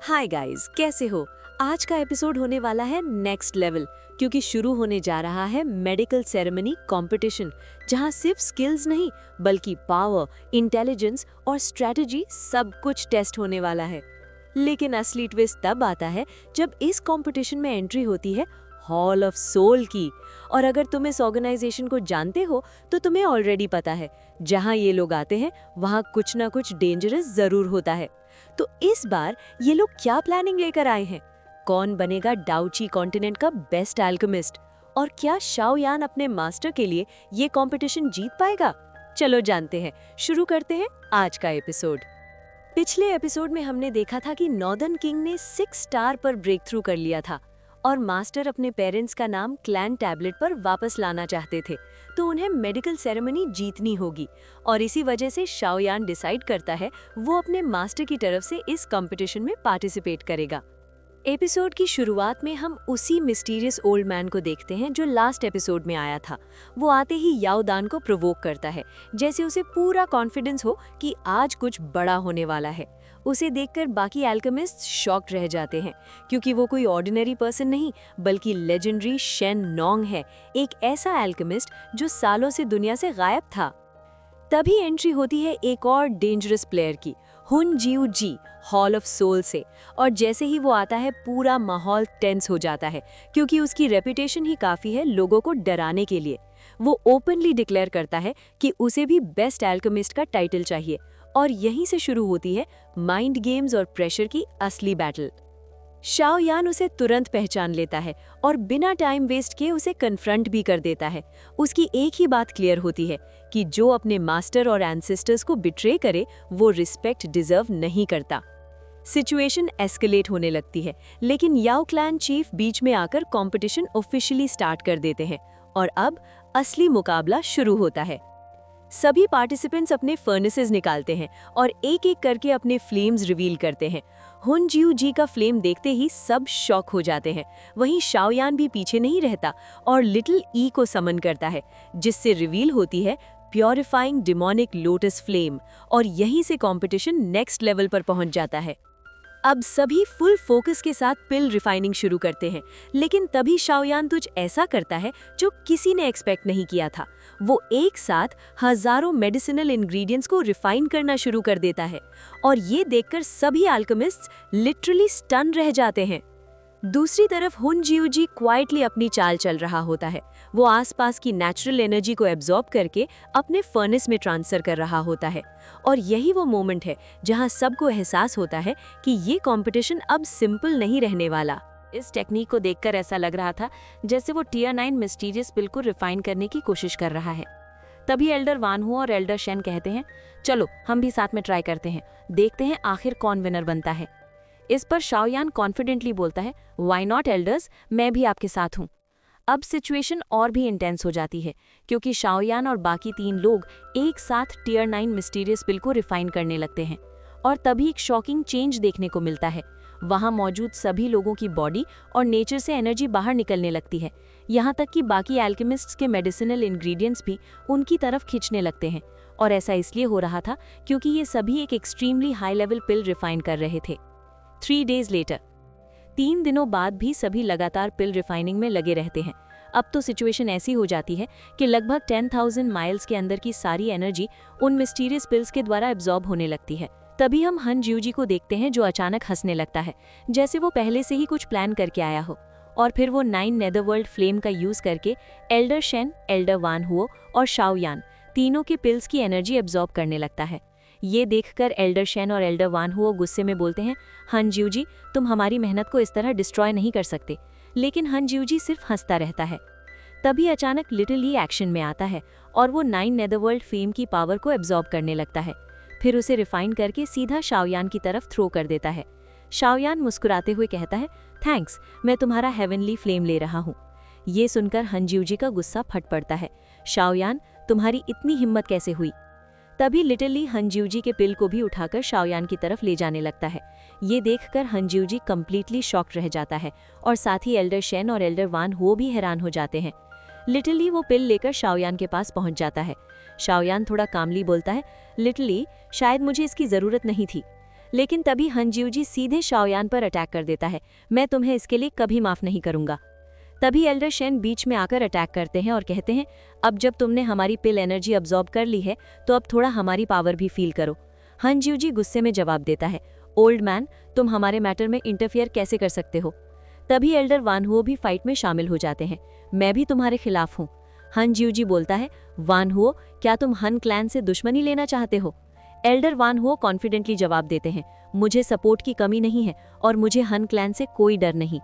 Hi guys, कैसे हो। आज का एपिसोड होने वाला है नेक्स्ट लेवल, क्योंकि शुरू होने जा रहा है मेडिकल सेरेमनी कंपटीशन, जहां सिर्फ स्किल्स नहीं बल्कि पावर, इंटेलिजेंस और स्ट्रेटजी सब कुछ टेस्ट होने वाला है। लेकिन असली ट्विस्ट तब आता है जब इस कंपटीशन में एंट्री होती है हॉल ऑफ सोल की। और अगर तुम इस ऑर्गेनाइजेशन को जानते हो तो तुम्हें ऑलरेडी पता है, जहां ये लोग आते हैं वहां कुछ ना कुछ डेंजरस जरूर होता है। तो इस बार ये लोग क्या प्लानिंग लेकर आए हैं? कौन बनेगा डाउची कॉन्टिनेंट का बेस्ट एल्केमिस्ट? और क्या शाओ यान अपने मास्टर के लिए ये कंपटीशन जीत पाएगा? चलो जानते हैं, शुरू करते हैं आज का एपिसोड। पिछले एपिसोड में हमने देखा था कि नॉर्दर्न किंग ने 6 स्टार पर ब्रेक थ्रू कर लिया था और मास्टर अपने पेरेंट्स का नाम क्लैन टैबलेट पर वापस लाना चाहते थे, तो उन्हें मेडिकल सेरेमनी जीतनी होगी। और इसी वजह से शाओ यान डिसाइड करता है वो अपने मास्टर की तरफ से इस कंपटीशन में पार्टिसिपेट करेगा। एपिसोड की शुरुआत में हम उसी मिस्टीरियस ओल्ड मैन को देखते हैं जो लास्ट एपिसोड में आया था। वो आते ही याओ दान को प्रोवोक करता है, जैसे उसे पूरा कॉन्फिडेंस हो कि आज कुछ बड़ा होने वाला है। उसे देखकर बाकी एल्केमिस्ट शॉक्ड रह जाते हैं, क्योंकि वो कोई ऑर्डिनरी पर्सन नहीं बल्कि लेजेंडरी शेन नोंग है, एक ऐसा एल्केमिस्ट जो सालों से दुनिया से गायब था। तभी एंट्री होती है एक और डेंजरस प्लेयर की, हुन जियू जी, हॉल ऑफ सोल से। और जैसे ही वो आता है पूरा माहौल टेंस हो जाता है, क्योंकि उसकी रेपुटेशन ही काफ़ी है लोगों को डराने के लिए। वो ओपनली डिक्लेयर करता है कि उसे भी बेस्ट एल्केमिस्ट का टाइटल चाहिए। और यहीं से शुरू होती है माइंड गेम्स और प्रेशर की असली बैटल। शाओ यान उसे तुरंत पहचान लेता है और बिना टाइम वेस्ट किए उसे कन्फ्रंट भी कर देता है। उसकी एक ही बात क्लियर होती है कि जो अपने मास्टर और एंसेस्टर्स को बिट्रे करे वो रिस्पेक्ट डिजर्व नहीं करता। सिचुएशन एस्केलेट होने लगती है, लेकिन याओ क्लैन चीफ बीच में आकर कंपटीशन ऑफिशियली स्टार्ट कर देते हैं और अब असली मुकाबला शुरू होता है। सभी पार्टिसिपेंट्स अपने फर्नेसेस निकालते हैं और एक एक करके अपने फ्लेम्स रिवील करते हैं। हुन जियू जी का फ्लेम देखते ही सब शॉक हो जाते हैं। वहीं शाओ यान भी पीछे नहीं रहता और लिटिल ई को समन करता है, जिससे रिवील होती है प्योरिफाइंग डिमोनिक लोटस फ्लेम। और यहीं से कंपटीशन नेक्स्ट लेवल पर पहुंच जाता है। अब सभी फुल फोकस के साथ पिल रिफाइनिंग शुरू करते हैं, लेकिन तभी शाओ यान कुछ ऐसा करता है जो किसी ने एक्सपेक्ट नहीं किया था। वो एक साथ हजारों मेडिसिनल इंग्रेडिएंट्स को रिफाइन करना शुरू कर देता है और ये देखकर सभी अल्केमिस्ट्स लिटरली स्टन रह जाते हैं। दूसरी तरफ हुन जियू जी क्वाइटली अपनी चाल चल रहा होता है। वो आसपास की नेचुरल एनर्जी को एब्जॉर्ब करके अपने फर्नेस में ट्रांसफर कर रहा होता है। और यही वो मोमेंट है जहां सबको एहसास होता है कि ये कंपटीशन अब सिंपल नहीं रहने वाला। इस टेक्निक को देखकर ऐसा लग रहा था जैसे वो टियर 9 मिस्टीरियस पिल को रिफाइन करने की कोशिश कर रहा है। तभी एल्डर वान हुआ और एल्डर शेन कहते हैं, चलो हम भी साथ में ट्राई करते हैं, देखते हैं आखिर कौन विनर बनता है। इस पर शाओ यान कॉन्फिडेंटली बोलता है, व्हाई नॉट एल्डर्स, मैं भी आपके साथ हूँ। अब सिचुएशन और भी इंटेंस हो जाती है, क्योंकि शाओ यान और बाकी 3 लोग एक साथ टियर 9 मिस्टीरियस पिल को रिफाइन करने लगते हैं। और तभी एक शॉकिंग चेंज देखने को मिलता है। वहां मौजूद सभी लोगों की बॉडी और नेचर से एनर्जी बाहर निकलने लगती है। यहाँ तक कि बाकी एल्केमिस्ट्स के मेडिसिनल इंग्रेडिएंट्स भी उनकी तरफ खींचने लगते हैं। और ऐसा इसलिए हो रहा था क्योंकि ये सभी एक एक्सट्रीमली हाई लेवल पिल रिफाइन कर रहे थे। 3 days लेटर, 3 दिनों बाद भी सभी लगातार पिल रिफाइनिंग में लगे रहते हैं। अब तो सिचुएशन ऐसी हो जाती है कि लगभग 10,000 माइल्स के अंदर की सारी एनर्जी उन मिस्टीरियस पिल्स के द्वारा एब्जॉर्ब होने लगती है। तभी हम हन जियू जी को देखते हैं जो अचानक हंसने लगता है, जैसे वो पहले से ही कुछ प्लान करके आया हो। और फिर वो 9 नेदरवर्ल्ड फ्लेम का यूज करके एल्डर शेन, एल्डर वान हुओ और शाओ यान तीनों के पिल्स की एनर्जी एब्जॉर्ब करने लगता है। ये देखकर एल्डर शेन और एल्डर वान हुओ गुस्से में बोलते हैं, हन जियू जी, तुम हमारी मेहनत को इस तरह डिस्ट्रॉय नहीं कर सकते। लेकिन हन जियू जी सिर्फ हंसता रहता है। तभी अचानक लिटिल ई एक्शन में आता है और वो 9 नेदरवर्ल्ड फ्लेम की पावर को एब्जॉर्ब करने लगता है। फिर उसे रिफाइन करके सीधा शाओ यान की तरफ थ्रो कर देता है। शाओ यान मुस्कुराते हुए कहता है, थैंक्स, मैं तुम्हारा हेवनली फ्लेम ले रहा हूँ। ये सुनकर हन जियू जी का गुस्सा फट पड़ता है। शाओ यान, तुम्हारी इतनी हिम्मत कैसे हुई? तभी लिटरली हन जियू जी के पिल को भी उठाकर शाओ यान की तरफ ले जाने लगता है। ये देखकर हन जियू जी कम्प्लीटली शॉक्ड रह जाता है और साथ ही एल्डर शेन और एल्डर वान हुओ भी हैरान हो जाते हैं। लिटरली वो पिल लेकर शाओ यान के पास पहुंच जाता है। शाओ यान थोड़ा कामली बोलता है, लिटरली शायद मुझे इसकी जरूरत नहीं थी। लेकिन तभी हनज्यूजी सीधे शाओयान पर अटैक कर देता है। मैं तुम्हें इसके लिए कभी माफ नहीं करूंगा। तभी एल्डर शेन बीच में आकर अटैक करते हैं और कहते हैं, अब जब तुमने हमारी पिल एनर्जी अब्जॉर्ब कर ली है तो अब थोड़ा हमारी पावर भी फील करो। हनज्यूजी गुस्से में जवाब देता है, ओल्ड मैन, तुम हमारे मैटर में इंटरफियर कैसे कर सकते हो। तभी एल्डर वान हुओ भी फाइट में शामिल हो जाते हैं। मैं भी तुम्हारे खिलाफ हूँ। हनज्यूजी बोलता है, वान हुओ, क्या तुम हन क्लैन से दुश्मनी लेना चाहते हो। एल्डर वान हुओ कॉन्फिडेंटली जवाब देते हैं, मुझे सपोर्ट की कमी नहीं है और मुझे हन क्लैन से कोई डर नहीं।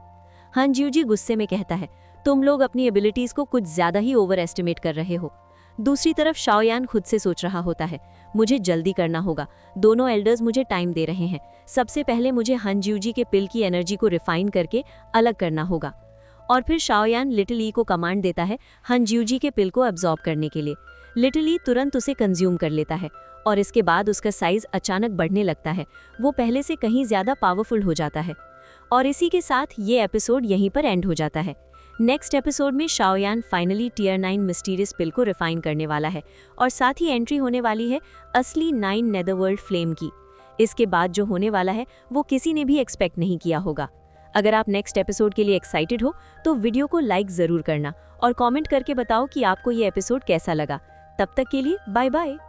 हनज्यूजी गुस्से में कहता है, तुम लोग अपनी एबिलिटीज को कुछ ज्यादा ही ओवर एस्टिमेट कर रहे हो। दूसरी तरफ शाओयान खुद से सोच रहा होता है, मुझे जल्दी करना होगा, दोनों एल्डर्स मुझे टाइम दे रहे हैं। सबसे पहले मुझे हनज्यूजी के पिल की एनर्जी को रिफाइन करके अलग करना होगा। और फिर शाओयान लिटिल ई को कमांड देता है हनज्यूजी के पिल को एब्जॉर्ब करने के लिए। लिटिल ई तुरंत उसे कंज्यूम कर लेता है और इसके बाद उसका साइज अचानक बढ़ने लगता है। वो पहले से कहीं ज्यादा पावरफुल हो जाता है। और इसी के साथ ये एपिसोड यहीं पर एंड हो जाता है। नेक्स्ट एपिसोड में शाओयान फाइनली टियर 9 मिस्टीरियस पिल को रिफाइन करने वाला है और साथ ही एंट्री होने वाली है असली 9 नेदरवर्ल्ड फ्लेम की। इसके बाद जो होने वाला है वो किसी ने भी एक्सपेक्ट नहीं किया होगा। अगर आप नेक्स्ट एपिसोड के लिए एक्साइटेड हो तो वीडियो को लाइक जरूर करना और कमेंट करके बताओ कि आपको ये एपिसोड कैसा लगा। तब तक के लिए बाय बाय।